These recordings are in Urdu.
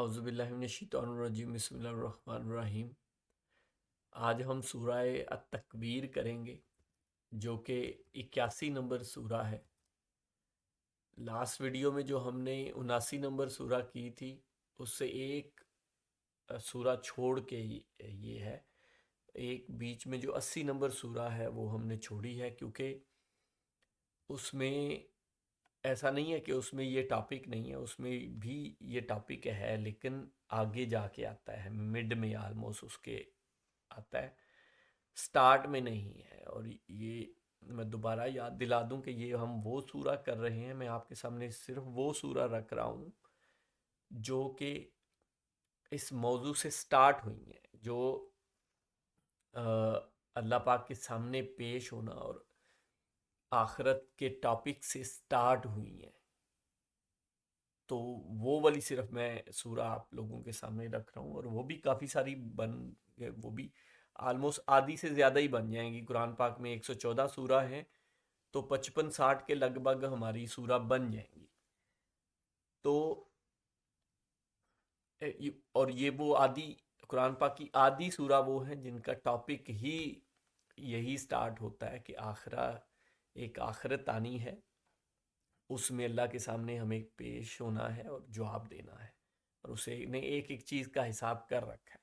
اعوذ باللہ من الشیطان الرجیم، بسم اللہ الرحمن الرحیم۔ آج ہم سورہ التکویر کریں گے جو کہ 81 نمبر سورہ ہے۔ لاسٹ ویڈیو میں جو ہم نے 79 نمبر سورہ کی تھی اس سے ایک سورہ چھوڑ کے یہ ہے، ایک بیچ میں جو 80 نمبر سورہ ہے وہ ہم نے چھوڑی ہے، کیونکہ اس میں ایسا نہیں ہے کہ اس میں یہ ٹاپک نہیں ہے، اس میں بھی یہ ٹاپک ہے، لیکن آگے جا کے آتا ہے، مڈ میں آلموسٹ اس کے آتا ہے، سٹارٹ میں نہیں ہے۔ اور یہ میں دوبارہ یاد دلا دوں کہ یہ ہم وہ سورہ کر رہے ہیں، میں آپ کے سامنے صرف وہ سورہ رکھ رہا ہوں جو کہ اس موضوع سے سٹارٹ ہوئی ہیں، جو اللہ پاک کے سامنے پیش ہونا اور آخرت کے ٹاپک سے سٹارٹ ہوئی ہیں، تو وہ والی صرف میں سورہ آپ لوگوں کے سامنے رکھ رہا ہوں، اور وہ بھی کافی ساری بن گئے، وہ بھی آلموسٹ آدھی سے زیادہ ہی بن جائیں گی۔ قرآن پاک میں 114 سورہ ہیں، تو 55-60 کے لگ بھگ ہماری سورہ بن جائیں گی۔ تو اور یہ وہ آدھی قرآن پاک کی آدھی سورہ وہ ہیں جن کا ٹاپک ہی یہی سٹارٹ ہوتا ہے کہ ایک آخرت آنی ہے، اس میں اللہ کے سامنے ہمیں پیش ہونا ہے اور جواب دینا ہے، اور اسے نے ایک ایک چیز کا حساب کر رکھا ہے۔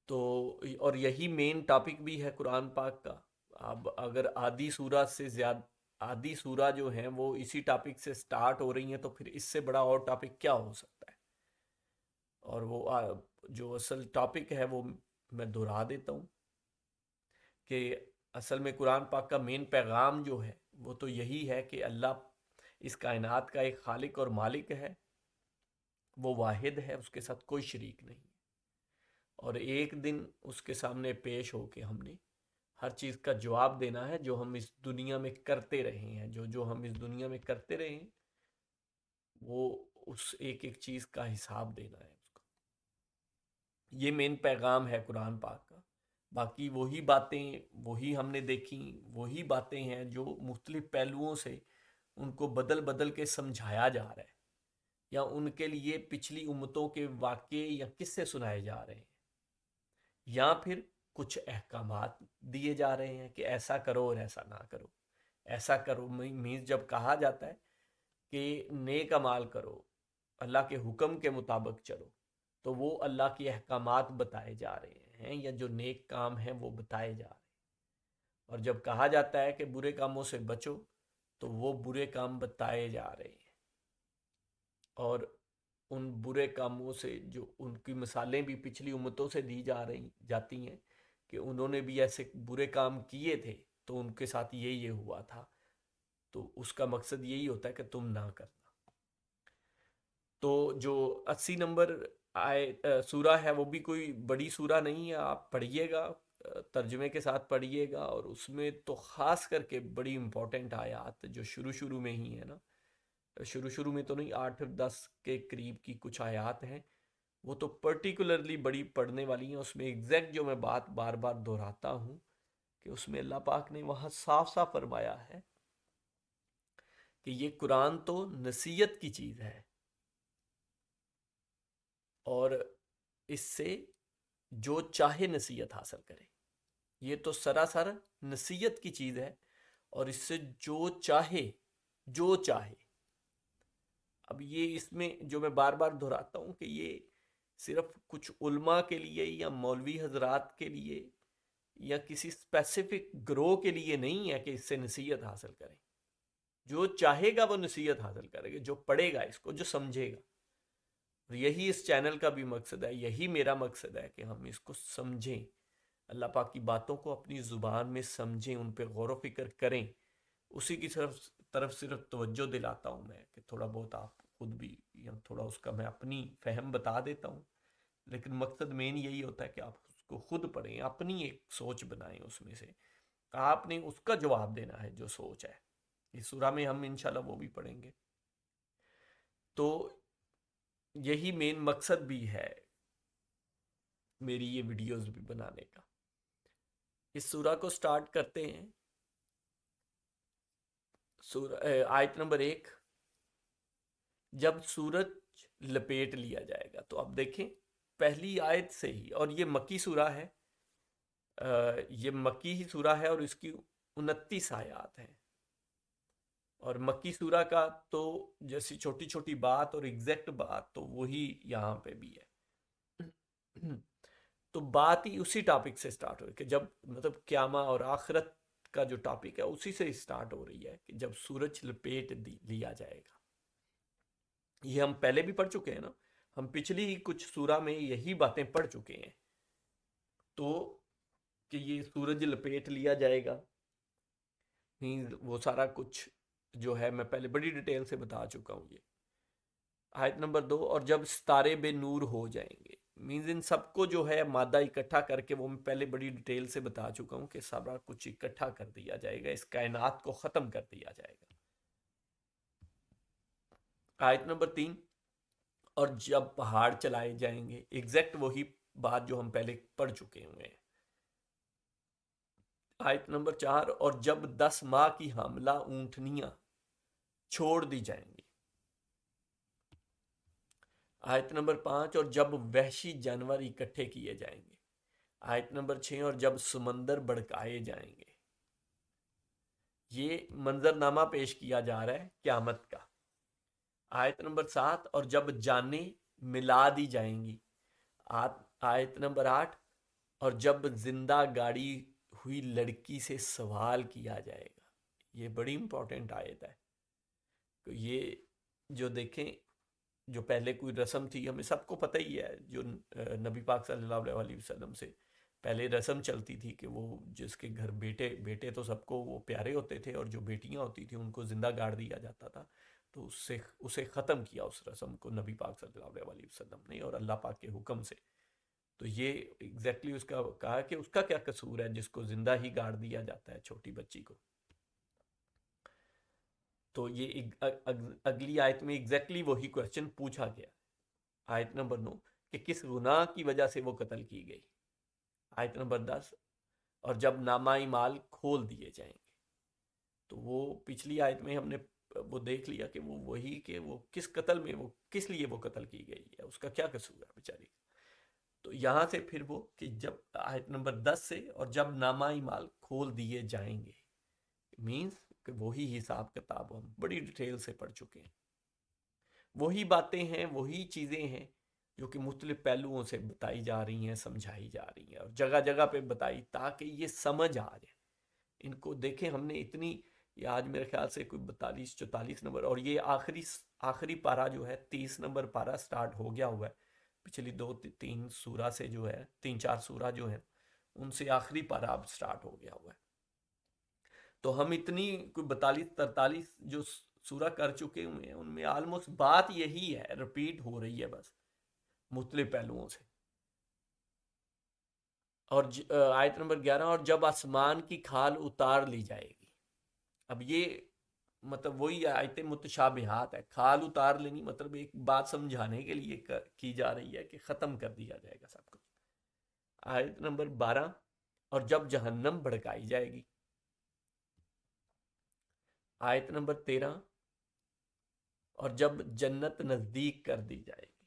تو اور یہی مین ٹاپک بھی ہے قرآن پاک کا۔ اب اگر آدھی سورہ سے زیادہ، آدھی سورہ جو ہیں وہ اسی ٹاپک سے سٹارٹ ہو رہی ہیں، تو پھر اس سے بڑا اور ٹاپک کیا ہو سکتا ہے؟ اور وہ جو اصل ٹاپک ہے وہ میں دہرا دیتا ہوں کہ اصل میں قرآن پاک کا مین پیغام جو ہے وہ تو یہی ہے کہ اللہ اس کائنات کا ایک خالق اور مالک ہے، وہ واحد ہے، اس کے ساتھ کوئی شریک نہیں، اور ایک دن اس کے سامنے پیش ہو کے ہم نے ہر چیز کا جواب دینا ہے جو ہم اس دنیا میں کرتے رہے ہیں، جو ہم اس دنیا میں کرتے رہے ہیں، وہ اس ایک ایک چیز کا حساب دینا ہے اس کو۔ یہ مین پیغام ہے قرآن پاک کا۔ باقی وہی باتیں وہی ہم نے دیکھی، وہی باتیں ہیں جو مختلف پہلوؤں سے ان کو بدل بدل کے سمجھایا جا رہا ہے، یا ان کے لیے پچھلی امتوں کے واقعے یا قصے سنائے جا رہے ہیں، یا پھر کچھ احکامات دیے جا رہے ہیں کہ ایسا کرو اور ایسا نہ کرو۔ ایسا کرو مینز جب کہا جاتا ہے کہ نیک اعمال کرو، اللہ کے حکم کے مطابق چلو، تو وہ اللہ کے احکامات بتائے جا رہے ہیں، یا جو نیک کام ہیں وہ بتائے جا رہے ہیں۔ اور جب کہا جاتا ہے کہ برے کاموں سے بچو، تو وہ برے کام بتائے جا رہے ہیں، اور ان برے کاموں سے جو ان کی مثالیں بھی پچھلی امتوں سے دی جاتی ہیں کہ انہوں نے بھی ایسے برے کام کیے تھے تو ان کے ساتھ یہ ہوا تھا، تو اس کا مقصد یہی ہوتا ہے کہ تم نہ کرنا۔ تو جو 80 نمبر سورہ ہے وہ بھی کوئی بڑی سورہ نہیں ہے، آپ پڑھیے گا، ترجمے کے ساتھ پڑھیے گا، اور اس میں تو خاص کر کے بڑی امپورٹنٹ آیات جو شروع میں ہی ہے نا، شروع میں تو نہیں، 8-10 کے قریب کی کچھ آیات ہیں، وہ تو پرٹیکولرلی بڑی پڑھنے والی ہیں۔ اس میں ایگزیکٹ جو میں بات بار بار دہراتا ہوں کہ اس میں اللہ پاک نے وہاں صاف صاف فرمایا ہے کہ یہ قرآن تو نصیحت کی چیز ہے، اور اس سے جو چاہے نصیحت حاصل کرے۔ یہ تو سراسر نصیحت کی چیز ہے، اور اس سے جو چاہے۔ اب یہ اس میں جو میں بار بار دہراتا ہوں کہ یہ صرف کچھ علماء کے لیے یا مولوی حضرات کے لیے یا کسی اسپیسیفک گروہ کے لیے نہیں ہے کہ اس سے نصیحت حاصل کریں۔ جو چاہے گا وہ نصیحت حاصل کرے گا، جو پڑھے گا اس کو، جو سمجھے گا۔ اور یہی اس چینل کا بھی مقصد ہے، یہی میرا مقصد ہے کہ ہم اس کو سمجھیں، اللہ پاک کی باتوں کو اپنی زبان میں سمجھیں، ان پہ غور و فکر کریں۔ اسی کی طرف صرف توجہ دلاتا ہوں میں کہ تھوڑا بہت آپ خود بھی، یا تھوڑا اس کا میں اپنی فہم بتا دیتا ہوں، لیکن مقصد مین یہی ہوتا ہے کہ آپ اس کو خود پڑھیں، اپنی ایک سوچ بنائیں، اس میں سے آپ نے اس کا جواب دینا ہے جو سوچ ہے۔ اس سورہ میں ہم انشاءاللہ وہ بھی پڑھیں گے۔ تو یہی مین مقصد بھی ہے میری یہ ویڈیوز بھی بنانے کا۔ اس سورہ کو سٹارٹ کرتے ہیں، آیت نمبر 1۔ جب سورج لپیٹ لیا جائے گا. تو اب دیکھیں پہلی آیت سے ہی، اور یہ مکی سورہ ہے، یہ مکی ہی سورہ ہے اور اس کی 29 آیات ہیں. اور مکی سورہ کا تو جیسی چھوٹی چھوٹی بات اور ایگزیکٹ بات تو وہی یہاں پہ بھی ہے. تو بات ہی اسی ٹاپک سے سٹارٹ ہوئی کہ جب مطلب قیامہ اور آخرت کا جو ٹاپک ہے اسی سے سٹارٹ ہو رہی ہے کہ جب سورج لپیٹ لیا جائے گا. یہ ہم پہلے بھی پڑھ چکے ہیں نا، ہم پچھلی ہی کچھ سورہ میں یہی باتیں پڑھ چکے ہیں. تو کہ یہ سورج لپیٹ لیا جائے گا، وہ سارا کچھ جو ہے میں پہلے بڑی ڈیٹیل سے بتا چکا ہوں. یہ آیت نمبر 2، اور جب ستارے بے نور ہو جائیں گے، مینز ان سب کو جو ہے مادہ اکٹھا کر کے، وہ میں پہلے بڑی ڈیٹیل سے بتا چکا ہوں کہ سارا کچھ اکٹھا کر دیا جائے گا، اس کائنات کو ختم کر دیا جائے گا. آیت نمبر 3، اور جب پہاڑ چلائے جائیں گے، ایگزیکٹ وہی بات جو ہم پہلے پڑھ چکے ہوئے ہیں. آیت نمبر 4، اور جب 10 ماہ کی حاملہ اونٹنیاں چھوڑ دی جائیں گی. آیت نمبر 5، اور جب وحشی جانور اکٹھے کیے جائیں گے. آیت نمبر 6، اور جب سمندر بڑکائے جائیں گے. یہ منظرنامہ پیش کیا جا رہا ہے قیامت کا. آیت نمبر 7، اور جب جانیں ملا دی جائیں گی. آیت نمبر 8، اور جب زندہ گاڑی ہوئی لڑکی سے سوال کیا جائے گا. یہ بڑی امپورٹنٹ آیت ہے. تو یہ جو دیکھیں، جو پہلے کوئی رسم تھی، ہمیں سب کو پتہ ہی ہے، جو نبی پاک صلی اللہ علیہ وسلم سے پہلے رسم چلتی تھی کہ وہ جس کے گھر بیٹے تو سب کو وہ پیارے ہوتے تھے، اور جو بیٹیاں ہوتی تھیں ان کو زندہ گاڑ دیا جاتا تھا. تو اسے ختم کیا، اس رسم کو، نبی پاک صلی اللہ علیہ وسلم نے اور اللہ پاک کے حکم سے. تو یہ ایگزیکٹلی اس کا کہا کہ اس کا کیا قصور ہے جس کو زندہ ہی گاڑ دیا جاتا ہے، چھوٹی بچی کو. تو یہ اگلی آیت میں ایگزیکٹلی وہی کوشچن پوچھا گیا. آیت نمبر 9، کہ کس گناہ کی وجہ سے وہ قتل کی گئی. آیت نمبر 10، اور جب نامہ اعمال کھول دیے جائیں گے. تو وہ پچھلی آیت میں ہم نے وہ دیکھ لیا کہ وہ وہی کہ وہ کس قتل میں، وہ کس لیے وہ قتل کی گئی ہے، اس کا کیا قصور ہے بیچاری. تو یہاں سے پھر وہ کہ جب آیت نمبر 10 سے، اور جب نامہ اعمال کھول دیے جائیں گے، مینز کہ وہی حساب کتاب ہم بڑی ڈیٹیل سے پڑھ چکے ہیں. وہی باتیں ہیں، وہی چیزیں ہیں جو کہ مختلف پہلوؤں سے بتائی جا رہی ہیں، سمجھائی جا رہی ہیں، اور جگہ جگہ پہ بتائی تاکہ یہ سمجھ آ جائے. ان کو دیکھیں، ہم نے اتنی، یہ آج میرے خیال سے کوئی 42-44 نمبر، اور یہ آخری پارہ جو ہے 30 نمبر پارہ سٹارٹ ہو گیا ہوا ہے. پچھلی 2-3 سورہ سے جو ہے، 3-4 سورہ جو ہیں ان سے آخری پارہ اب سٹارٹ ہو گیا ہوا ہے. تو ہم اتنی کوئی 42-43 جو سورہ کر چکے ہوئے ہیں، ان میں آلموسٹ بات یہی ہے، رپیٹ ہو رہی ہے بس مختلف پہلوؤں سے. اور آیت نمبر 11، اور جب آسمان کی کھال اتار لی جائے گی. اب یہ مطلب وہی آیت متشابہات ہے. کھال اتار لینی مطلب ایک بات سمجھانے کے لیے کی جا رہی ہے کہ ختم کر دیا جائے گا سب کچھ. آیت نمبر 12، اور جب جہنم بھڑکائی جائے گی. آیت نمبر 13، اور جب جنت نزدیک کر دی جائے گی.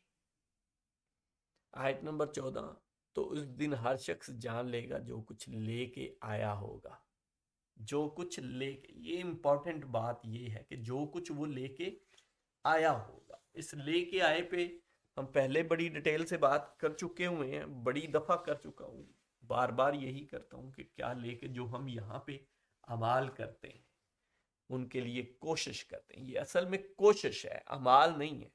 آیت نمبر 14، تو اس دن ہر شخص جان لے گا جو کچھ لے کے آیا ہوگا. جو کچھ لے کے، یہ امپورٹنٹ بات یہ ہے کہ جو کچھ وہ لے کے آیا ہوگا. اس لے کے آئے پہ ہم پہلے بڑی ڈیٹیل سے بات کر چکے ہوئے ہیں، بڑی دفعہ کر چکا ہوں، بار بار یہی کرتا ہوں کہ کیا لے کے جو ہم یہاں پہ اعمال کرتے ہیں، ان کے لیے کوشش کرتے ہیں. یہ اصل میں کوشش ہے، اعمال نہیں ہے.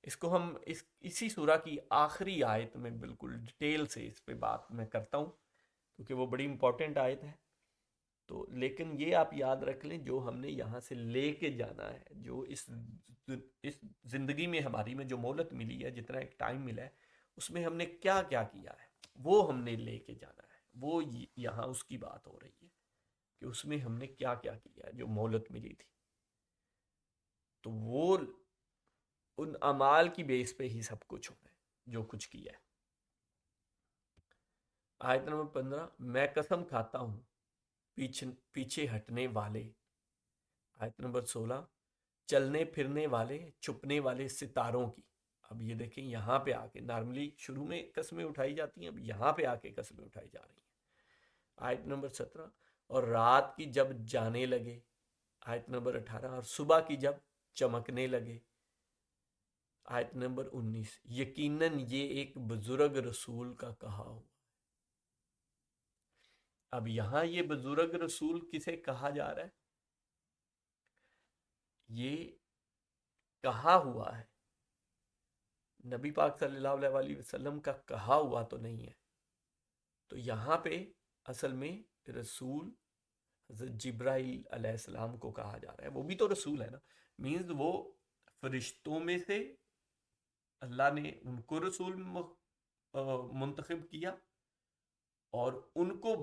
اس کو ہم اسی سورہ کی آخری آیت میں بالکل ڈیٹیل سے اس پہ بات میں کرتا ہوں کیونکہ وہ بڑی امپورٹنٹ آیت ہے. تو لیکن یہ آپ یاد رکھ لیں، جو ہم نے یہاں سے لے کے جانا ہے، جو اس زندگی میں ہماری میں جو مہلت ملی ہے، جتنا ایک ٹائم ملا ہے، اس میں ہم نے کیا کیا کیا ہے، وہ ہم نے لے کے جانا ہے. وہ یہاں اس کی بات ہو رہی ہے کہ اس میں ہم نے کیا کیا کیا ہے جو مہلت ملی تھی. تو وہ ان اعمال کی بیس پہ ہی سب کچھ ہونا ہے جو کچھ کیا ہے. آیت نمبر 15، میں قسم کھاتا ہوں پیچھے ہٹنے والے. آیت نمبر 16، چلنے پھرنے والے چھپنے والے ستاروں کی. اب یہ دیکھیں یہاں پہ آ کے نارملی شروع میں قسمیں اٹھائی جاتی ہیں، اب یہاں پہ آ کے قسمیں اٹھائی جا رہی ہیں۔ آیت نمبر 17، اور رات کی جب جانے لگے، آیت نمبر 18، اور صبح کی جب چمکنے لگے، آیت نمبر 19، یقیناً یہ ایک بزرگ رسول کا کہا ہوا۔ اب یہاں یہ بزرگ رسول کسے کہا جا رہا ہے؟ یہ کہا ہوا ہے، نبی پاک صلی اللہ علیہ وسلم کا کہا ہوا تو نہیں ہے۔ تو یہاں پہ اصل میں رسول حضرت جبرائیل علیہ السلام کو کہا جا رہا ہے، وہ بھی تو رسول ہے نا، مینز وہ فرشتوں میں سے اللہ نے ان کو رسول منتخب کیا اور ان کو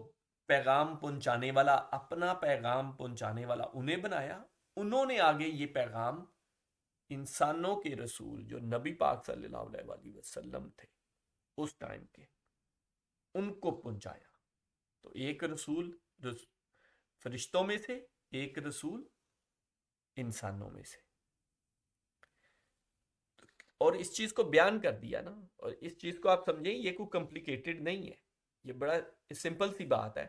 پیغام پہنچانے والا، اپنا پیغام پہنچانے والا انہیں بنایا، انہوں نے آگے یہ پیغام انسانوں کے رسول جو نبی پاک صلی اللہ علیہ وسلم تھے اس ٹائم کے، ان کو پہنچایا۔ تو ایک رسول فرشتوں میں سے، ایک رسول انسانوں میں سے، اور اس چیز کو بیان کر دیا نا۔ اور اس چیز کو آپ سمجھیں، یہ کوئی کمپلیکیٹڈ نہیں ہے، یہ بڑا سمپل سی بات ہے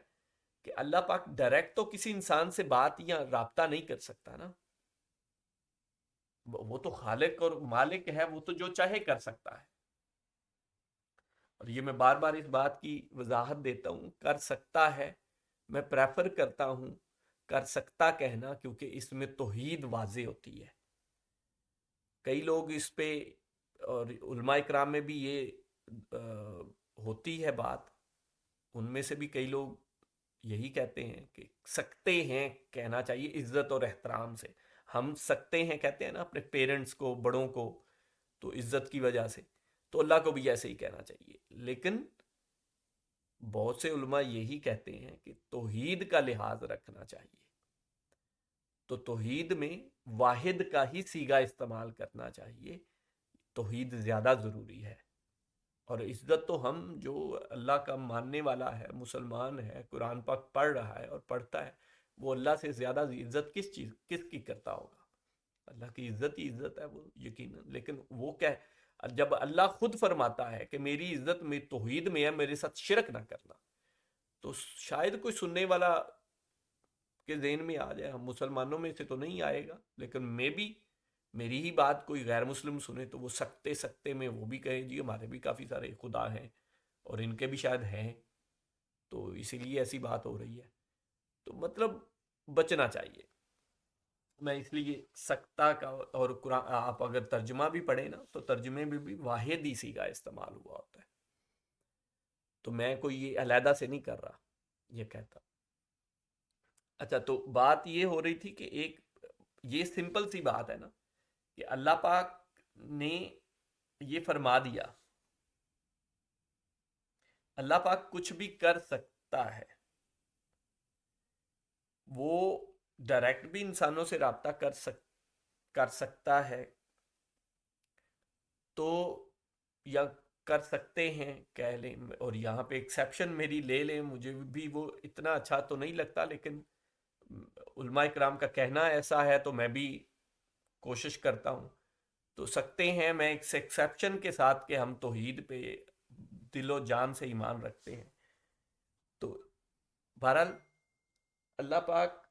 کہ اللہ پاک ڈائریکٹ تو کسی انسان سے بات یا رابطہ نہیں کر سکتا نا، وہ تو خالق اور مالک ہے، وہ تو جو چاہے کر سکتا ہے۔ اور یہ میں بار بار اس بات کی وضاحت دیتا ہوں، کر سکتا ہے، میں پریفر کرتا ہوں کر سکتا کہنا، کیونکہ اس میں توحید واضح ہوتی ہے۔ کئی لوگ اس پہ، اور علماء اکرام میں بھی یہ ہوتی ہے بات، ان میں سے بھی کئی لوگ یہی کہتے ہیں کہ سکتے ہیں کہنا چاہیے عزت اور احترام سے۔ ہم سکتے ہیں کہتے ہیں نا اپنے پیرنٹس کو، بڑوں کو، تو عزت کی وجہ سے، تو اللہ کو بھی ایسے ہی کہنا چاہیے۔ لیکن بہت سے علماء یہی کہتے ہیں کہ توحید کا لحاظ رکھنا چاہیے، تو توحید میں واحد کا ہی صیغہ استعمال کرنا چاہیے، توحید زیادہ ضروری ہے۔ اور عزت تو ہم جو اللہ کا ماننے والا ہے، مسلمان ہے، قرآن پاک پڑھ رہا ہے اور پڑھتا ہے، وہ اللہ سے زیادہ عزت کس کی کرتا ہوگا؟ اللہ کی عزت ہی عزت ہے وہ، یقیناً۔ لیکن وہ کیا ہے، جب اللہ خود فرماتا ہے کہ میری عزت میں توحید میں ہے، میرے ساتھ شرک نہ کرنا، تو شاید کوئی سننے والا کے ذہن میں آ جائے، ہم مسلمانوں میں سے تو نہیں آئے گا، لیکن میری ہی بات کوئی غیر مسلم سنے تو وہ سکتے میں وہ بھی کہیں جی ہمارے بھی کافی سارے خدا ہیں اور ان کے بھی شاید ہیں، تو اسی لیے ایسی بات ہو رہی ہے۔ تو مطلب بچنا چاہیے۔ میں اس لیے سکتا کا، اور قرآن آپ اگر ترجمہ بھی پڑھیں نا تو ترجمے میں بھی واحد ہی صیغہ استعمال ہوا ہوتا ہے، تو میں کوئی یہ علیحدہ سے نہیں کر رہا یہ کہتا۔ اچھا، تو بات یہ ہو رہی تھی کہ ایک یہ سمپل سی بات ہے نا کہ اللہ پاک نے یہ فرما دیا، اللہ پاک کچھ بھی کر سکتا ہے، وہ ڈائریکٹ بھی انسانوں سے رابطہ کر سکتا ہے، تو یا کر سکتے ہیں کہہ لیں، اور یہاں پہ ایکسیپشن میری لے لیں، مجھے بھی وہ اتنا اچھا تو نہیں لگتا، لیکن علماء کرام کا کہنا ایسا ہے تو میں بھی کوشش کرتا ہوں۔ تو سکتے ہیں میں ایک ایکسیپشن کے ساتھ کہ ہم توحید پہ دل و جان سے ایمان رکھتے ہیں۔ تو بہرحال اللہ پاک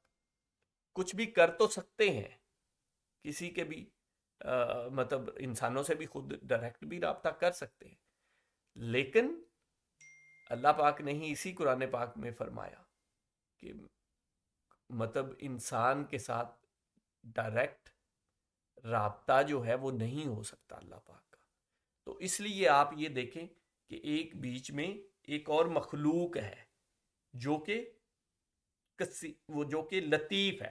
کچھ بھی کر تو سکتے ہیں، کسی کے بھی مطلب انسانوں سے بھی خود ڈائریکٹ بھی رابطہ کر سکتے ہیں، لیکن اللہ پاک نے ہی اسی قرآن پاک میں فرمایا کہ مطلب انسان کے ساتھ ڈائریکٹ رابطہ جو ہے وہ نہیں ہو سکتا اللہ پاک کا۔ تو اس لیے آپ یہ دیکھیں کہ ایک بیچ میں ایک اور مخلوق ہے جو کہ لطیف ہے،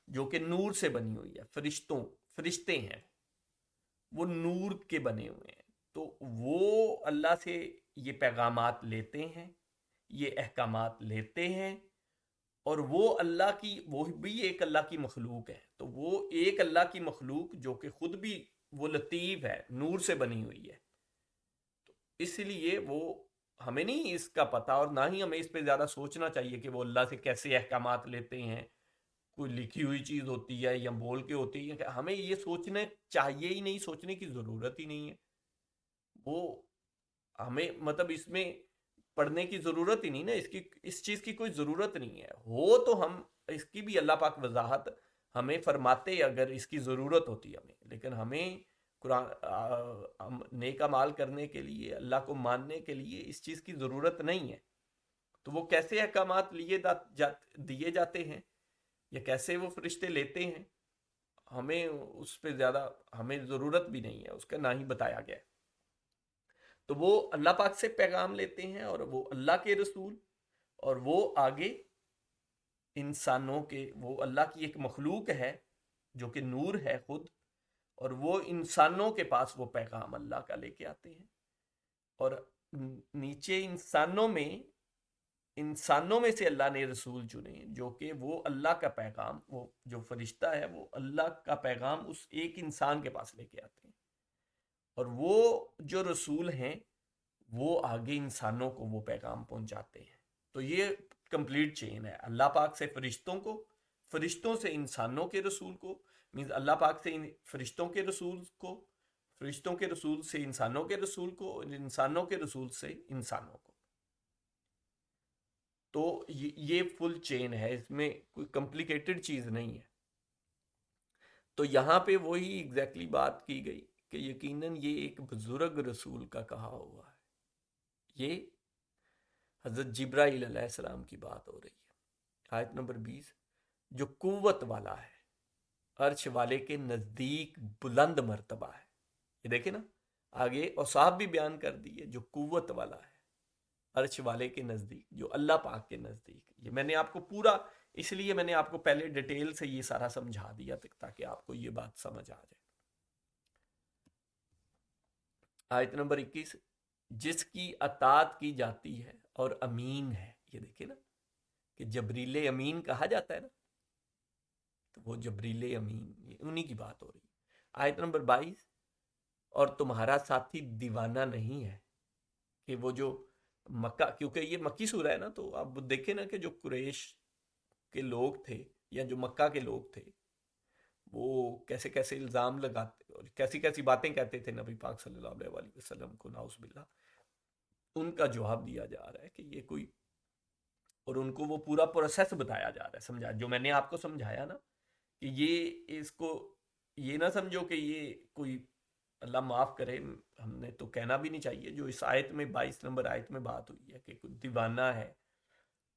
جو کہ نور سے بنی ہوئی ہے، فرشتے ہیں، وہ نور کے بنے ہوئے ہیں، تو وہ اللہ سے یہ پیغامات لیتے ہیں، یہ احکامات لیتے ہیں، اور وہ بھی ایک اللہ کی مخلوق ہے۔ تو وہ ایک اللہ کی مخلوق جو کہ خود بھی وہ لطیف ہے، نور سے بنی ہوئی ہے، تو اس لیے وہ ہمیں نہیں اس کا پتہ، اور نہ ہی ہمیں اس پہ زیادہ سوچنا چاہیے کہ وہ اللہ سے کیسے احکامات لیتے ہیں، کوئی لکھی ہوئی چیز ہوتی ہے یا بول کے ہوتی ہے، کہ ہمیں یہ سوچنا چاہیے ہی نہیں، سوچنے کی ضرورت ہی نہیں ہے. وہ ہمیں مطلب اس میں پڑھنے کی ضرورت ہی نہیں نا، اس چیز کی کوئی ضرورت نہیں ہے. ہو تو ہم اس کی بھی اللہ پاک وضاحت ہمیں فرماتے اگر اس کی ضرورت ہوتی ہمیں، لیکن ہمیں قرآن نیک اعمال کرنے کے لیے، اللہ کو ماننے کے لیے اس چیز کی ضرورت نہیں ہے. تو وہ کیسے احکامات دیے جاتے ہیں یا کیسے وہ فرشتے لیتے ہیں، ہمیں اس پہ زیادہ ہمیں ضرورت بھی نہیں ہے، اس کا نہ ہی بتایا گیا ہے. تو وہ اللہ پاک سے پیغام لیتے ہیں، اور وہ اللہ کے رسول، اور وہ آگے انسانوں کے، وہ اللہ کی ایک مخلوق ہے جو کہ نور ہے خود، اور وہ انسانوں کے پاس وہ پیغام اللہ کا لے کے آتے ہیں. اور نیچے انسانوں میں سے اللہ نے رسول چنے جو کہ وہ اللہ کا پیغام، وہ جو فرشتہ ہے وہ اللہ کا پیغام اس ایک انسان کے پاس لے کے آتے ہیں. اور وہ جو رسول ہیں وہ آگے انسانوں کو وہ پیغام پہنچاتے ہیں. تو یہ کمپلیٹ چین ہے، اللہ پاک سے فرشتوں کو، فرشتوں سے انسانوں کے رسول کو، مینز اللہ پاک سے فرشتوں کے رسول کو، فرشتوں کے رسول سے انسانوں کے رسول کو، اور انسانوں کے رسول سے انسانوں کو. تو یہ فل چین ہے، اس میں کوئی کمپلیکیٹڈ چیز نہیں ہے. تو یہاں پہ وہی ایگزیکٹلی بات کی گئی کہ یقیناً یہ ایک بزرگ رسول کا کہا ہوا ہے. یہ حضرت جبرائیل علیہ السلام کی بات ہو رہی ہے. آیت نمبر 20، جو قوت والا ہے، عرش والے کے نزدیک بلند مرتبہ ہے. یہ دیکھیں نا، آگے اوصاف بھی بیان کر دیے، جو قوت والا ہے عرش والے کے نزدیک، جو اللہ پاک کے نزدیک. یہ میں نے آپ کو پورا، اس لیے میں نے آپ کو پہلے ڈیٹیل سے یہ سارا سمجھا دیا تاکہ آپ کو یہ بات سمجھ آ جائے. آیت نمبر 21، جس کی اطاعت کی جاتی ہے اور امین ہے. یہ دیکھیں نا کہ جبریل امین کہا جاتا ہے نا، تو وہ جبریل امین، انہی کی بات ہو رہی ہے. آیت نمبر 22، اور تمہارا ساتھی دیوانہ نہیں ہے. کہ وہ جو مکہ، کیونکہ یہ مکی سورہ ہے نا، تو آپ دیکھیں نا کہ جو قریش کے لوگ تھے یا جو مکہ کے لوگ تھے، وہ کیسے کیسے الزام لگاتے اور کیسی کیسی باتیں کہتے تھے نبی پاک صلی اللہ علیہ وسلم کو، نعوذ باللہ. ان کا جواب دیا جا رہا ہے کہ یہ کوئی، اور ان کو وہ پورا پروسیس بتایا جا رہا ہے، سمجھا جو میں نے آپ کو سمجھایا نا، کہ یہ اس کو یہ نہ سمجھو کہ یہ کوئی، اللہ معاف کرے، ہم نے تو کہنا بھی نہیں چاہیے، جو اس آیت میں 22 نمبر آیت میں بات ہوئی ہے کہ کوئی دیوانہ ہے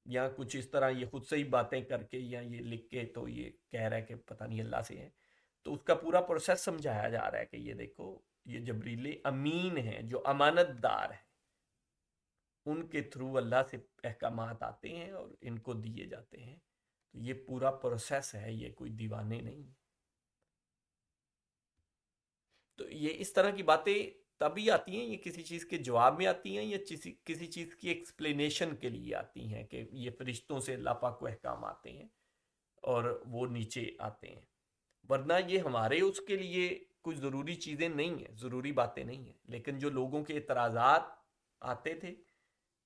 یا کچھ اس طرح یہ خود سے ہی باتیں کر کے یا یہ لکھ کے تو یہ کہہ رہا ہے کہ پتہ نہیں اللہ سے ہے. تو اس کا پورا پروسیس سمجھایا جا رہا ہے کہ یہ دیکھو، یہ جبریل امین ہیں جو امانت دار ہیں، ان کے تھرو اللہ سے احکامات آتے ہیں اور ان کو دیے جاتے ہیں. تو یہ پورا پروسیس ہے، یہ کوئی دیوانے نہیں. تو یہ اس طرح کی باتیں تبھی آتی ہیں، یہ کسی چیز کے جواب میں آتی ہیں یا کسی چیز کی ایکسپلینیشن کے لیے آتی ہیں، کہ یہ فرشتوں سے اللہ پاک کو احکام آتے ہیں اور وہ نیچے آتے ہیں. ورنہ یہ ہمارے اس کے لیے کوئی ضروری چیزیں نہیں ہیں، ضروری باتیں نہیں ہیں. لیکن جو لوگوں کے اعتراضات آتے تھے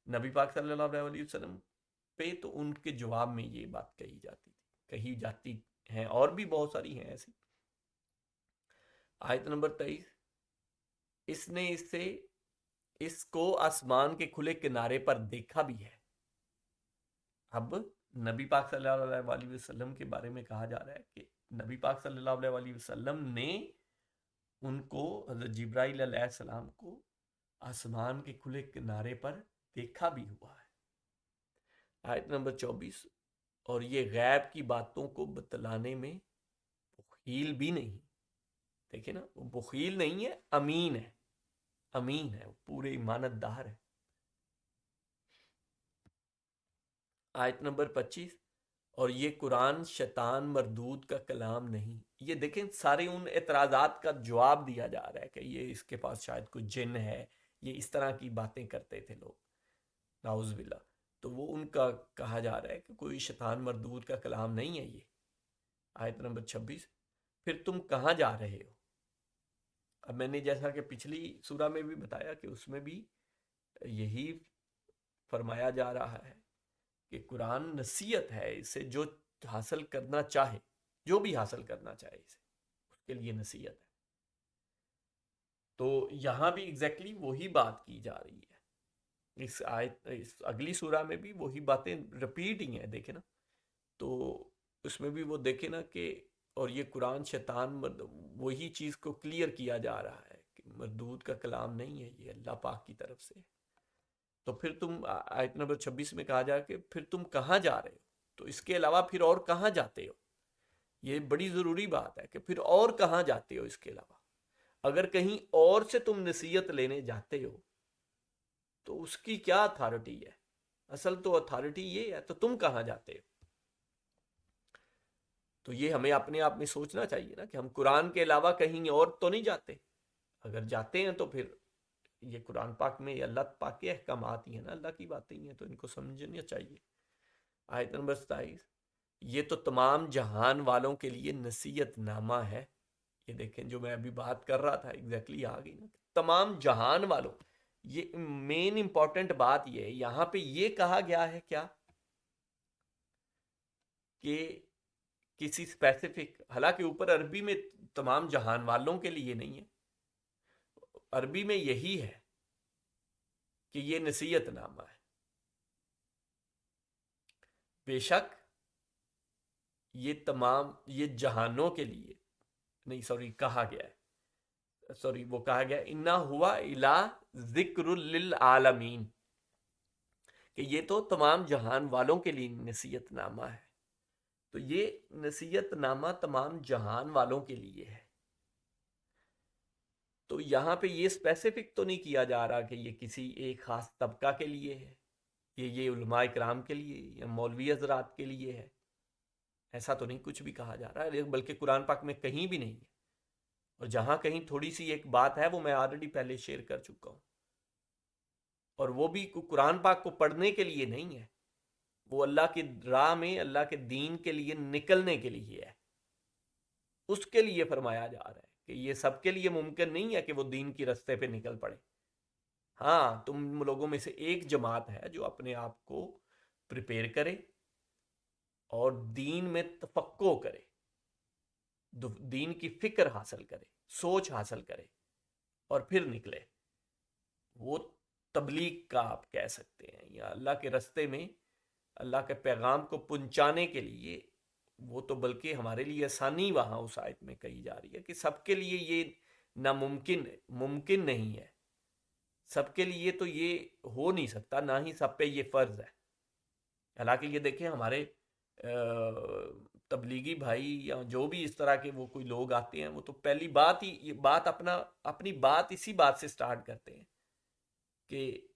نبی پاک صلی اللہ علیہ وسلم پہ، تو ان کے جواب میں یہ بات کہی جاتی ہیں، اور بھی بہت ساری ہیں ایسی. آیت نمبر 23، اس نے اس کو آسمان کے کھلے کنارے پر دیکھا بھی ہے. اب نبی پاک صلی اللہ علیہ وسلم کے بارے میں کہا جا رہا ہے کہ نبی پاک صلی اللہ علیہ وسلم نے ان کو، حضرت جبرائیل علیہ السلام کو، آسمان کے کھلے کنارے پر دیکھا بھی ہوا ہے. آیت نمبر 24، اور یہ غیب کی باتوں کو بتلانے میں بخیل بھی نہیں. دیکھیں نا، وہ بخیل نہیں ہے، امین ہے، امین ہے، پورے ایمانت دار ہے. آیت نمبر 25، اور یہ قرآن شیطان مردود کا کلام نہیں. یہ دیکھیں سارے ان اعتراضات کا جواب دیا جا رہا ہے کہ یہ اس کے پاس شاید کوئی جن ہے، یہ اس طرح کی باتیں کرتے تھے لوگ، نعوذ باللہ. تو وہ ان کا کہا جا رہا ہے کہ کوئی شیطان مردود کا کلام نہیں ہے یہ. آیت نمبر 26، پھر تم کہاں جا رہے ہو. اب میں نے جیسا کہ پچھلی سورہ میں بھی بتایا کہ اس میں بھی یہی فرمایا جا رہا ہے کہ قرآن نصیحت ہے، اسے جو حاصل کرنا چاہے، جو بھی حاصل کرنا چاہے اسے، اس کے لیے نصیحت ہے۔ تو یہاں بھی ایگزیکٹلی وہی بات کی جا رہی ہے، اس اگلی سورہ میں بھی وہی باتیں رپیٹ ہی ہیں، دیکھیں نا۔ تو اس میں بھی وہ دیکھیں نا کہ، اور یہ قرآن شیطان وہی چیز کو کلیئر کیا جا رہا ہے کہ مردود کا کلام نہیں ہے، یہ اللہ پاک کی طرف سے۔ تو پھر تم آیت نمبر 26 میں کہا جا کہ پھر تم کہاں جا رہے ہو، تو اس کے علاوہ پھر اور کہاں جاتے ہو؟ یہ بڑی ضروری بات ہے کہ پھر اور کہاں جاتے ہو اس کے علاوہ۔ اگر کہیں اور سے تم نصیحت لینے جاتے ہو تو اس کی کیا اتھارٹی ہے؟ اصل تو اتھارٹی یہ ہے، تو تم کہاں جاتے ہو؟ تو یہ ہمیں اپنے آپ میں سوچنا چاہیے نا کہ ہم قرآن کے علاوہ کہیں اور تو نہیں جاتے۔ اگر جاتے ہیں تو پھر یہ قرآن پاک میں اللہ پاک کے احکامات ہی ہیں نا، اللہ کی باتیں ہی ہیں، تو ان کو سمجھنا چاہیے۔ آیت نمبر 27، یہ تو تمام جہان والوں کے لیے نصیحت نامہ ہے۔ یہ دیکھیں جو میں ابھی بات کر رہا تھا ایگزیکٹلی آ گئی نا، تمام جہان والوں۔ یہ مین امپورٹنٹ بات یہ ہے، یہاں پہ یہ کہا گیا ہے کیا کہ کسی اسپیسیفک، حالانکہ اوپر عربی میں تمام جہان والوں کے لیے نہیں ہے، عربی میں یہی ہے کہ یہ نصیحت نامہ ہے۔ بے شک یہ تمام، یہ جہانوں کے لیے نہیں، سوری کہا گیا ہے، سوری وہ کہا گیا انا ہوا الا ذکر للعالمین، کہ یہ تو تمام جہان والوں کے لیے نصیحت نامہ ہے۔ تو یہ نصیحت نامہ تمام جہان والوں کے لیے ہے۔ تو یہاں پہ یہ اسپیسیفک تو نہیں کیا جا رہا کہ یہ کسی ایک خاص طبقہ کے لیے ہے، یہ علماء کرام کے لیے یا مولوی حضرات کے لیے ہے، ایسا تو نہیں کچھ بھی کہا جا رہا ہے، بلکہ قرآن پاک میں کہیں بھی نہیں ہے۔ اور جہاں کہیں تھوڑی سی ایک بات ہے وہ میں آلریڈی پہلے شیئر کر چکا ہوں، اور وہ بھی قرآن پاک کو پڑھنے کے لیے نہیں ہے، وہ اللہ کی راہ میں، اللہ کے دین کے لیے نکلنے کے لیے ہے، اس کے لیے فرمایا جا رہا ہے کہ یہ سب کے لیے ممکن نہیں ہے کہ وہ دین کی رستے پہ نکل پڑے۔ ہاں تم لوگوں میں سے ایک جماعت ہے جو اپنے آپ کو پریپیئر کرے اور دین میں تفقہ کرے، دین کی فکر حاصل کرے، سوچ حاصل کرے، اور پھر نکلے۔ وہ تبلیغ کا آپ کہہ سکتے ہیں، یا اللہ کے رستے میں اللہ کے پیغام کو پہنچانے کے لیے، وہ تو بلکہ ہمارے لیے آسانی وہاں اس آیت میں کہی جا رہی ہے کہ سب کے لیے یہ ناممکن، ممکن نہیں ہے، سب کے لیے تو یہ ہو نہیں سکتا، نہ ہی سب پہ یہ فرض ہے۔ حالانکہ یہ دیکھیں ہمارے تبلیغی بھائی یا جو بھی اس طرح کے وہ کوئی لوگ آتے ہیں، وہ تو پہلی بات ہی یہ بات اپنی بات اسی بات سے سٹارٹ کرتے ہیں کہ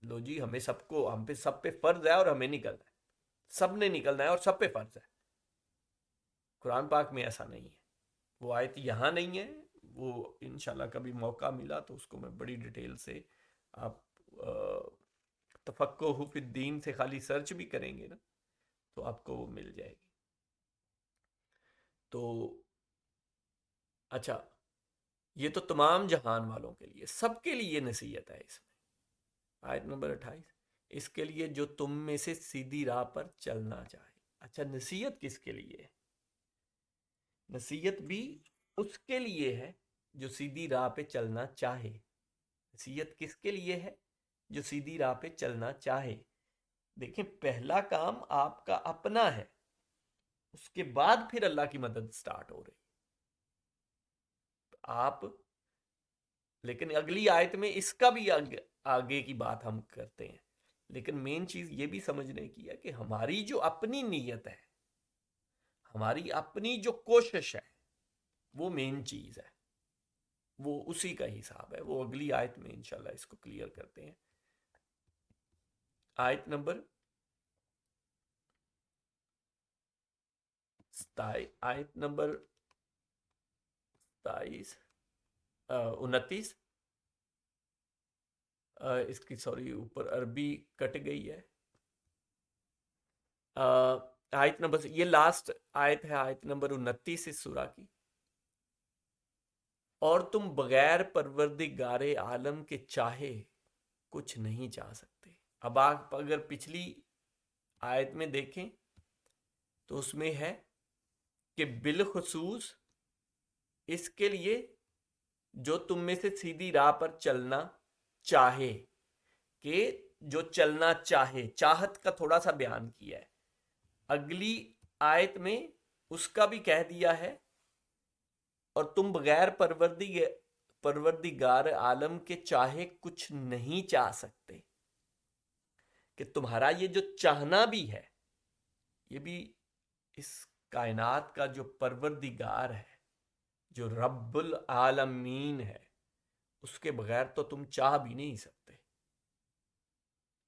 لو جی ہم پہ سب پہ فرض ہے اور ہمیں نکلنا ہے، سب نے نکلنا ہے اور سب پہ فرض ہے۔ قرآن پاک میں ایسا نہیں ہے، وہ آیت یہاں نہیں ہے، وہ انشاءاللہ کبھی موقع ملا تو اس کو میں بڑی ڈیٹیل سے، آپ تفقہ فی الدین سے خالی سرچ بھی کریں گے نا تو آپ کو وہ مل جائے گی۔ تو اچھا، یہ تو تمام جہان والوں کے لیے، سب کے لیے نصیحت ہے اس میں۔ آیت نمبر 28، اس کے لیے جو تم میں سے سیدھی راہ پر چلنا چاہے۔ اچھا نصیحت کس کے لیے ہے؟ نصیحت بھی اس کے لیے ہے جو سیدھی راہ پہ چلنا چاہے۔ نصیحت کس کے لیے ہے؟ جو سیدھی راہ پہ چلنا چاہے۔ دیکھیں پہلا کام آپ کا اپنا ہے، اس کے بعد پھر اللہ کی مدد سٹارٹ ہو رہی آپ، لیکن اگلی آیت میں اس کا بھی آگے کی بات ہم کرتے ہیں، لیکن مین چیز یہ بھی سمجھنے کی ہے کہ ہماری جو اپنی نیت ہے، ہماری اپنی جو کوشش ہے، وہ مین چیز ہے، وہ اسی کا حساب ہے۔ وہ اگلی آیت میں انشاءاللہ اس کو کلیئر کرتے ہیں۔ آیت نمبر 29، اس کی سوری اوپر عربی کٹ گئی ہے۔ آیت نمبر، یہ لاسٹ آیت ہے، آیت نمبر 29 اس سورہ کی۔ اور تم بغیر پروردگار عالم کے چاہے کچھ نہیں چاہ سکتے۔ اب آپ اگر پچھلی آیت میں دیکھیں تو اس میں ہے کہ بالخصوص اس کے لیے جو تم میں سے سیدھی راہ پر چلنا چاہے، کہ جو چلنا چاہے، چاہت کا تھوڑا سا بیان کیا ہے، اگلی آیت میں اس کا بھی کہہ دیا ہے، اور تم بغیر پروردگار عالم کے چاہے کچھ نہیں چاہ سکتے، کہ تمہارا یہ جو چاہنا بھی ہے، یہ بھی اس کائنات کا جو پروردگار ہے، جو رب العالمین ہے، اس کے بغیر تو تم چاہ بھی نہیں سکتے۔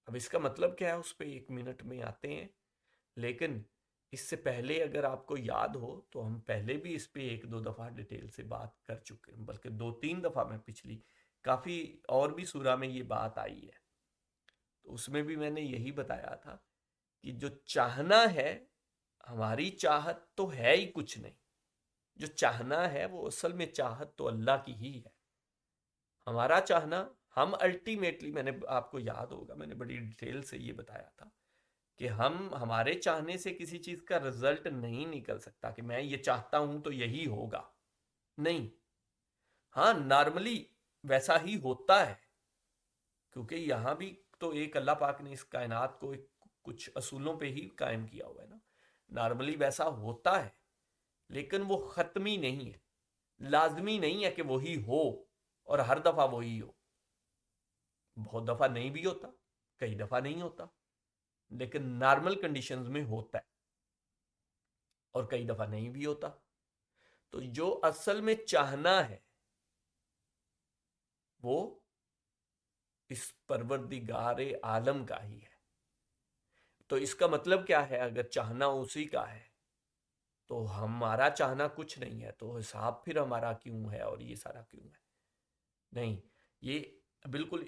اب اس کا مطلب کیا ہے، اس پہ 1 منٹ میں آتے ہیں، لیکن اس سے پہلے اگر آپ کو یاد ہو تو ہم پہلے بھی اس پہ 1-2 دفعہ ڈیٹیل سے بات کر چکے ہیں، بلکہ 2-3 دفعہ میں پچھلی کافی اور بھی سورہ میں یہ بات آئی ہے، تو اس میں بھی میں نے یہی بتایا تھا کہ جو چاہنا ہے، ہماری چاہت تو ہے ہی کچھ نہیں، جو چاہنا ہے وہ اصل میں چاہت تو اللہ کی ہی ہے۔ ہمارا چاہنا، ہم الٹیمیٹلی، میں نے آپ کو یاد ہوگا میں نے بڑی ڈیٹیل سے یہ بتایا تھا کہ ہمارے چاہنے سے کسی چیز کا رزلٹ نہیں نکل سکتا کہ میں یہ چاہتا ہوں تو یہی ہوگا، نہیں۔ ہاں نارملی ویسا ہی ہوتا ہے، کیونکہ یہاں بھی تو ایک اللہ پاک نے اس کائنات کو کچھ اصولوں پہ ہی قائم کیا ہوا ہے نا، نارملی ویسا ہوتا ہے، لیکن وہ ختمی نہیں ہے، لازمی نہیں ہے کہ وہی ہو اور ہر دفعہ وہی ہو۔ بہت دفعہ نہیں بھی ہوتا، کئی دفعہ نہیں ہوتا، لیکن نارمل کنڈیشنز میں ہوتا ہے، اور کئی دفعہ نہیں بھی ہوتا۔ تو جو اصل میں چاہنا ہے وہ اس پروردگار عالم کا ہی ہے۔ تو اس کا مطلب کیا ہے، اگر چاہنا اسی کا ہے تو ہمارا چاہنا کچھ نہیں ہے، تو حساب پھر ہمارا کیوں ہے اور یہ سارا کیوں ہے؟ نہیں، یہ بالکل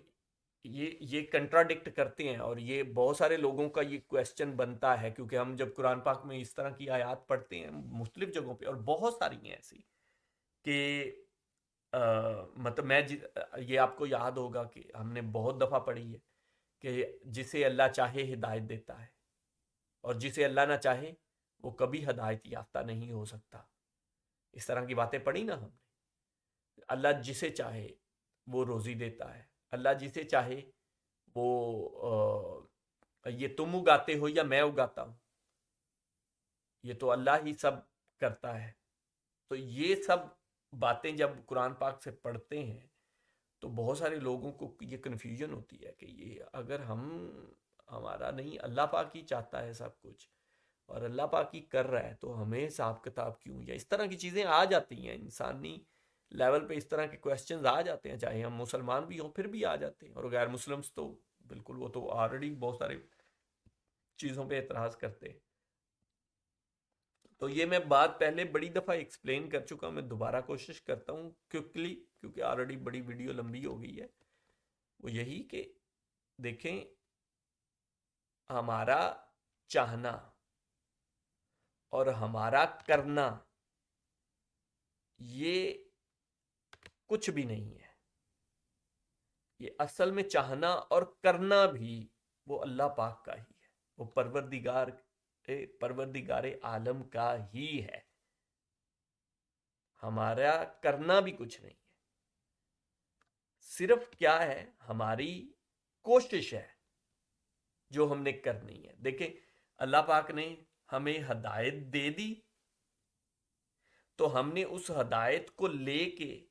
یہ کنٹراڈکٹ کرتے ہیں، اور یہ بہت سارے لوگوں کا یہ کویسچن بنتا ہے، کیونکہ ہم جب قرآن پاک میں اس طرح کی آیات پڑھتے ہیں مختلف جگہوں پہ، اور بہت ساری ہیں ایسی کہ مطلب یہ آپ کو یاد ہوگا کہ ہم نے بہت دفعہ پڑھی ہے کہ جسے اللہ چاہے ہدایت دیتا ہے، اور جسے اللہ نہ چاہے وہ کبھی ہدایت یافتہ نہیں ہو سکتا۔ اس طرح کی باتیں پڑھی نا ہم نے۔ اللہ جسے چاہے وہ روزی دیتا ہے، اللہ جسے چاہے وہ یہ تم اگاتے ہو یا میں اگاتا ہوں، یہ تو اللہ ہی سب کرتا ہے۔ تو یہ سب باتیں جب قرآن پاک سے پڑھتے ہیں تو بہت سارے لوگوں کو یہ کنفیوژن ہوتی ہے کہ یہ اگر ہمارا نہیں، اللہ پاک ہی چاہتا ہے سب کچھ اور اللہ پاک ہی کر رہا ہے، تو ہمیں حساب کتاب کیوں؟ یا اس طرح کی چیزیں آ جاتی ہیں، انسانی لیول پہ اس طرح کے کویسچنز آ جاتے ہیں، چاہے ہم مسلمان بھی ہوں پھر بھی آ جاتے ہیں، اور غیر مسلمس تو بالکل وہ تو آلریڈی بہت سارے چیزوں پہ اعتراض کرتے ہیں۔ تو یہ میں بات پہلے بڑی دفعہ ایکسپلین کر چکا ہوں، میں دوبارہ کوشش کرتا ہوں کوئکلی، کیونکہ آلریڈی بڑی ویڈیو لمبی ہو گئی ہے۔ وہ یہی کہ دیکھیں، ہمارا چاہنا اور ہمارا کرنا یہ کچھ بھی نہیں ہے، یہ اصل میں چاہنا اور کرنا بھی وہ اللہ پاک کا ہی ہے، وہ پروردگار عالم کا ہی ہے۔ ہمارا کرنا بھی کچھ نہیں ہے، صرف کیا ہے، ہماری کوشش ہے جو ہم نے کرنی ہے۔ دیکھیں، اللہ پاک نے ہمیں ہدایت دے دی، تو ہم نے اس ہدایت کو لے کے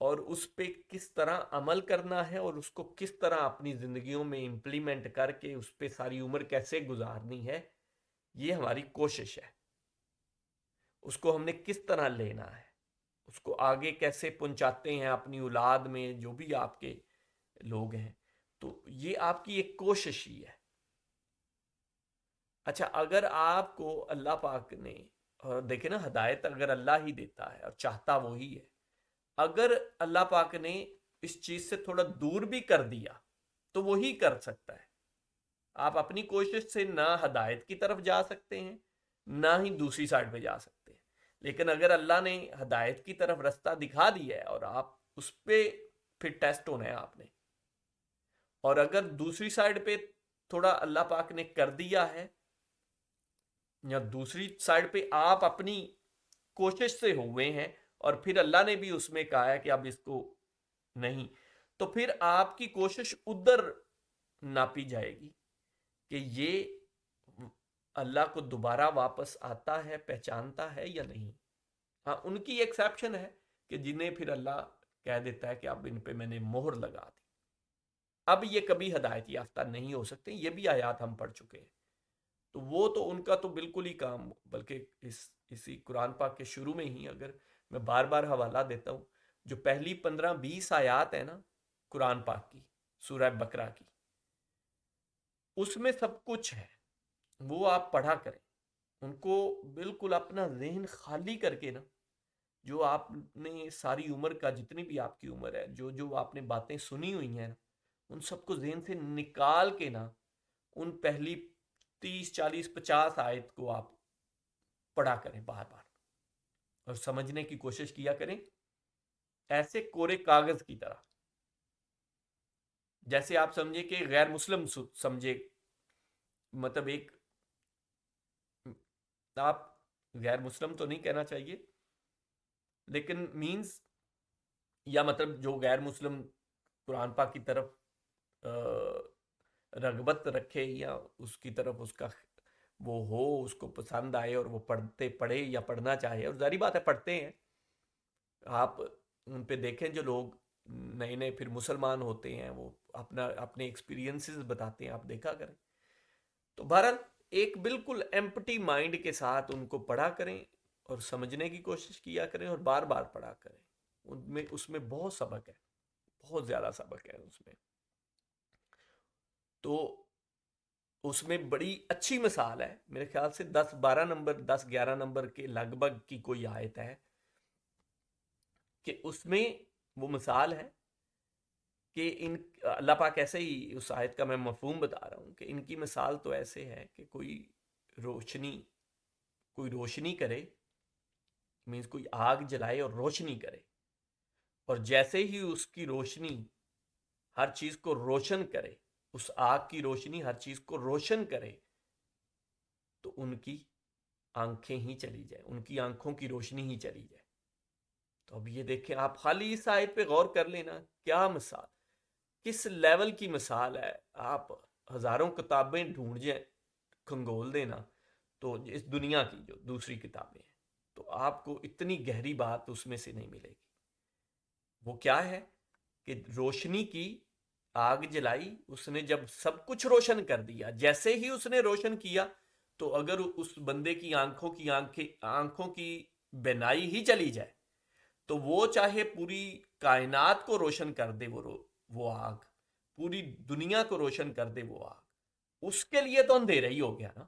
اور اس پہ کس طرح عمل کرنا ہے، اور اس کو کس طرح اپنی زندگیوں میں امپلیمنٹ کر کے اس پہ ساری عمر کیسے گزارنی ہے، یہ ہماری کوشش ہے۔ اس کو ہم نے کس طرح لینا ہے، اس کو آگے کیسے پہنچاتے ہیں اپنی اولاد میں، جو بھی آپ کے لوگ ہیں، تو یہ آپ کی ایک کوشش ہی ہے۔ اچھا، اگر آپ کو اللہ پاک نے، اور دیکھیں نا، ہدایت اگر اللہ ہی دیتا ہے اور چاہتا وہی ہے، اگر اللہ پاک نے اس چیز سے تھوڑا دور بھی کر دیا تو وہی کر سکتا ہے۔ آپ اپنی کوشش سے نہ ہدایت کی طرف جا سکتے ہیں، نہ ہی دوسری سائڈ پہ جا سکتے ہیں، لیکن اگر اللہ نے ہدایت کی طرف رستہ دکھا دیا ہے اور آپ اس پہ پھر ٹیسٹ ہونا ہے آپ نے، اور اگر دوسری سائڈ پہ تھوڑا اللہ پاک نے کر دیا ہے یا دوسری سائڈ پہ آپ اپنی کوشش سے ہوئے ہیں اور پھر اللہ نے بھی اس میں کہا ہے کہ اب اس کو نہیں، تو پھر آپ کی کوشش ادھر ناپی جائے گی کہ یہ اللہ کو دوبارہ واپس آتا ہے، پہچانتا ہے یا نہیں۔ ہاں، ان کی ایکسیپشن ہے کہ جنہیں پھر اللہ کہہ دیتا ہے کہ اب ان پہ میں نے مہر لگا دی، اب یہ کبھی ہدایت یافتہ نہیں ہو سکتے۔ یہ بھی آیات ہم پڑھ چکے ہیں، تو وہ تو ان کا تو بالکل ہی کام، بلکہ اسی قرآن پاک کے شروع میں ہی اگر میں بار بار حوالہ دیتا ہوں، جو پہلی 15-20 آیات ہیں نا قرآن پاک کی، سورہ بقرہ کی، اس میں سب کچھ ہے، وہ آپ پڑھا کریں، ان کو بالکل اپنا ذہن خالی کر کے نا، جو آپ نے ساری عمر کا، جتنی بھی آپ کی عمر ہے، جو جو آپ نے باتیں سنی ہوئی ہیں، ان سب کو ذہن سے نکال کے نا، ان پہلی 30-40-50 آیت کو آپ پڑھا کریں بار بار، اور سمجھنے کی کوشش کیا کریں ایسے کورے کاغذ کی طرح، جیسے آپ سمجھے کہ غیر مسلم سمجھے، مطلب ایک، آپ غیر مسلم تو نہیں کہنا چاہیے، لیکن مینز، یا مطلب جو غیر مسلم قرآن پاک کی طرف رغبت رکھے، یا اس کی طرف اس کا وہ ہو، اس کو پسند آئے اور وہ پڑھے یا پڑھنا چاہے، اور ظاہری بات ہے پڑھتے ہیں، آپ ان پہ دیکھیں جو لوگ نئے نئے پھر مسلمان ہوتے ہیں، وہ اپنے ایکسپیرینسز بتاتے ہیں، آپ دیکھا کریں۔ تو بہرحال ایک بالکل ایمپٹی مائنڈ کے ساتھ ان کو پڑھا کریں اور سمجھنے کی کوشش کیا کریں، اور بار بار پڑھا کریں، اس میں بہت سبق ہے، بہت زیادہ سبق ہے اس میں۔ تو اس میں بڑی اچھی مثال ہے، میرے خیال سے 10-11 نمبر کے لگ بھگ کی کوئی آیت ہے کہ اس میں وہ مثال ہے کہ اللہ پاک ایسے ہی، اس آیت کا میں مفہوم بتا رہا ہوں کہ ان کی مثال تو ایسے ہے کہ کوئی روشنی کرے، مینز کوئی آگ جلائے اور روشنی کرے، اور جیسے ہی اس کی روشنی ہر چیز کو روشن کرے، اس آگ کی روشنی ہر چیز کو روشن کرے، تو ان کی آنکھیں ہی چلی جائیں، ان کی آنکھوں کی روشنی ہی چلی جائے۔ تو اب یہ دیکھیں، آپ خالی اس آیت پہ غور کر لینا، کیا مثال، کس لیول کی مثال ہے۔ آپ ہزاروں کتابیں ڈھونڈ جائیں، کھنگول دینا، تو اس دنیا کی جو دوسری کتابیں ہیں، تو آپ کو اتنی گہری بات اس میں سے نہیں ملے گی۔ وہ کیا ہے کہ روشنی کی آگ جلائی، اس نے جب سب کچھ روشن کر دیا، جیسے ہی اس نے روشن کیا، تو اگر اس بندے کی آنکھوں کی بینائی ہی چلی جائے، تو وہ چاہے پوری کائنات کو روشن کر دے، وہ آگ پوری دنیا کو روشن کر دے، وہ آگ اس کے لیے تو اندھیرا ہی ہو گیا نا۔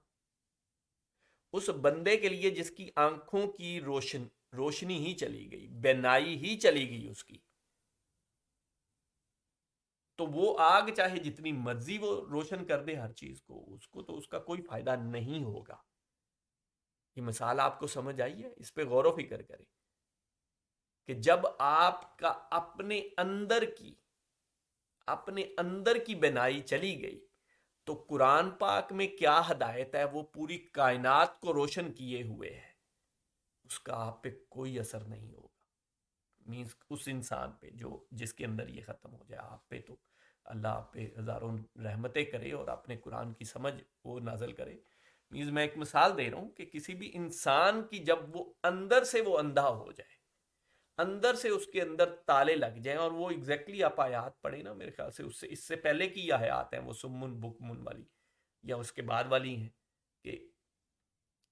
اس بندے کے لیے جس کی آنکھوں کی روشنی ہی چلی گئی، بینائی ہی چلی گئی اس کی، تو وہ آگ چاہے جتنی مرضی وہ روشن کر دے ہر چیز کو، اس کو تو اس کا کوئی فائدہ نہیں ہوگا۔ یہ مثال آپ کو سمجھ آئی ہے؟ اس پہ غور و فکر کریں کہ جب آپ کا اپنے اندر کی بینائی چلی گئی، تو قرآن پاک میں کیا ہدایت ہے، وہ پوری کائنات کو روشن کیے ہوئے ہے، اس کا آپ پہ کوئی اثر نہیں ہوگا۔ مینز اس انسان پہ جس کے اندر یہ ختم ہو جائے، آپ پہ تو اللہ آپ پہ ہزاروں رحمتیں کرے اور اپنے قرآن کی سمجھ وہ نازل کرے۔ مینز میں ایک مثال دے رہا ہوں کہ کسی بھی انسان کی جب وہ اندر سے وہ اندھا ہو جائے، اندر سے اس کے اندر تالے لگ جائیں، اور وہ ایگزیکٹلی آپ آیات پڑھیں نا، میرے خیال سے اس سے پہلے کی آیات ہیں وہ سمن بکمن والی، یا اس کے بعد والی ہیں کہ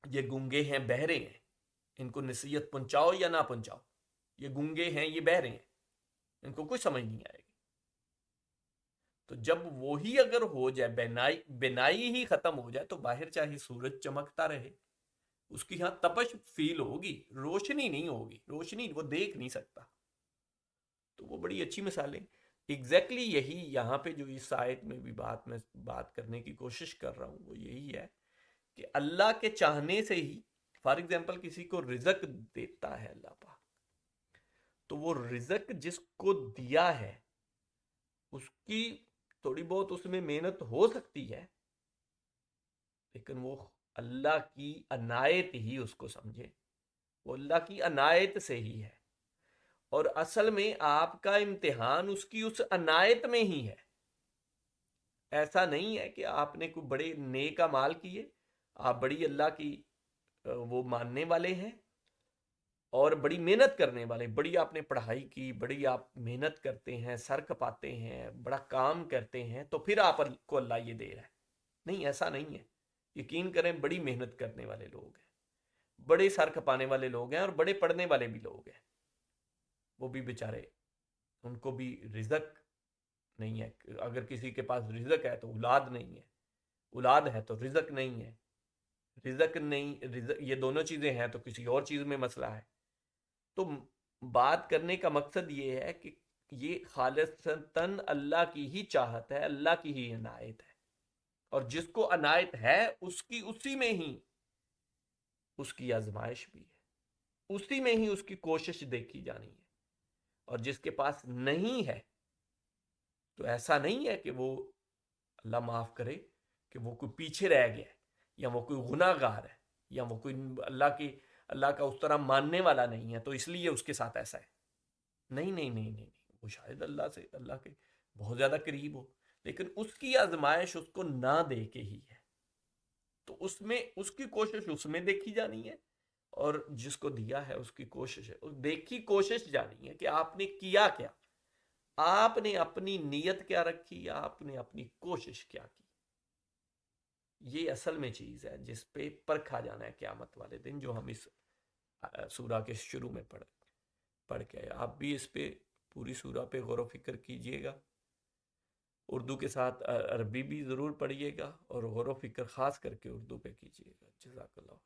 یہ گنگے ہیں، بہرے ہیں، ان کو نصیحت پہنچاؤ یا نہ پہنچاؤ، یہ گنگے ہیں، یہ بہرے ہیں، ان کو کچھ سمجھ نہیں آئے گی۔ تو جب وہی اگر ہو جائے، بینائی ہی ختم ہو جائے، تو باہر چاہے سورج چمکتا رہے، اس کی ہاں تپش فیل ہوگی، روشنی نہیں ہوگی، روشنی وہ دیکھ نہیں سکتا۔ تو وہ بڑی اچھی مثالیں، ایگزیکٹلی یہی یہاں پہ جو اس آیت میں بھی بات کرنے کی کوشش کر رہا ہوں، وہ یہی ہے کہ اللہ کے چاہنے سے ہی، فار ایگزامپل کسی کو رزق دیتا ہے اللہ پاک، تو وہ رزق جس کو دیا ہے، اس کی تھوڑی بہت اس میں محنت ہو سکتی ہے، لیکن وہ اللہ کی عنایت ہی اس کو سمجھے، وہ اللہ کی عنایت سے ہی ہے، اور اصل میں آپ کا امتحان اس کی اس عنایت میں ہی ہے۔ ایسا نہیں ہے کہ آپ نے کوئی بڑے نیک اعمال کیے، آپ بڑی اللہ کی وہ ماننے والے ہیں اور بڑی محنت کرنے والے، بڑی آپ نے پڑھائی کی، بڑی آپ محنت کرتے ہیں، سر کپاتے ہیں، بڑا کام کرتے ہیں، تو پھر آپ کو اللہ یہ دے رہا ہے۔ نہیں، ایسا نہیں ہے۔ یقین کریں، بڑی محنت کرنے والے لوگ ہیں، بڑے سر کھپانے والے لوگ ہیں، اور بڑے پڑھنے والے بھی لوگ ہیں، وہ بھی بیچارے، ان کو بھی رزق نہیں ہے۔ اگر کسی کے پاس رزق ہے تو اولاد نہیں ہے، اولاد ہے تو رزق نہیں ہے، رزق نہیں، رزق یہ دونوں چیزیں ہیں تو کسی اور چیز میں مسئلہ ہے۔ تو بات کرنے کا مقصد یہ ہے کہ یہ خالصتاً اللہ کی ہی چاہت ہے، اللہ کی ہی عنایت ہے، اور جس کو عنایت ہے اس کی اسی میں ہی اس کی آزمائش بھی ہے، اسی میں ہی اس کی کوشش دیکھی جانی ہے۔ اور جس کے پاس نہیں ہے تو ایسا نہیں ہے کہ وہ، اللہ معاف کرے، کہ وہ کوئی پیچھے رہ گیا ہے، یا وہ کوئی گناہ گار ہے، یا وہ کوئی اللہ کا اس طرح ماننے والا نہیں ہے تو اس لیے اس کے ساتھ ایسا ہے۔ نہیں نہیں نہیں نہیں نہیں، وہ شاید اللہ کے بہت زیادہ قریب ہو، لیکن اس کی آزمائش اس کو نہ دے کے ہی ہے، تو اس میں اس کی کوشش اس میں دیکھی جانی ہے، اور جس کو دیا ہے اس کی کوشش ہے، دیکھی کوشش جانی ہے کہ آپ نے کیا کیا، آپ نے اپنی نیت کیا رکھی، آپ نے اپنی کوشش کیا کی۔ یہ اصل میں چیز ہے جس پہ پرکھا جانا ہے قیامت والے دن، جو ہم اس سورہ کے شروع میں پڑھ کے آئے۔ آپ بھی اس پہ پوری سورہ پہ غور و فکر کیجئے گا، اردو کے ساتھ عربی بھی ضرور پڑھیے گا، اور غور و فکر خاص کر کے اردو پہ کیجئے گا۔ جزاک اللہ۔